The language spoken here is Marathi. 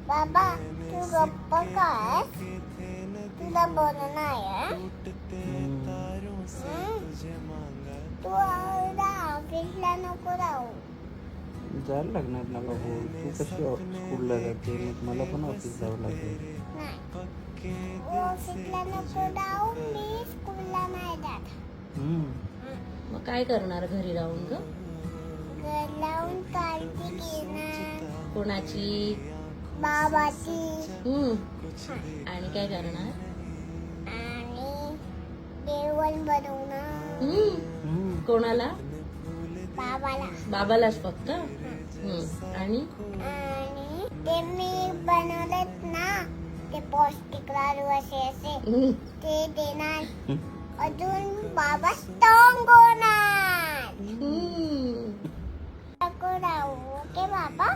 बाबा तू गप्प काय तुला बोलणं आहे तू ऑफिसला नको राहू जायला लागणार ना बाबू. तू कशी स्कूलला जाते, मग मला पण ऑफिस जावं लागेल. नाही ऑफिसला नको राहू मी स्कूलला नाही जात. मग काय करणार घरी राहून ग? घर लावून काळजी घेणार कोणाची? बाबाची आणि काय करणार? आणि जेवण बनवणार कोणाला? बाबाला बाबालाच फक्त? आणि आणि ते मी बनवलेत ना ते पौष्टिक लाडू असे ते देणार. अजून बाबा स्ट्रॉंग होणार. नको राहू ओके बाबा.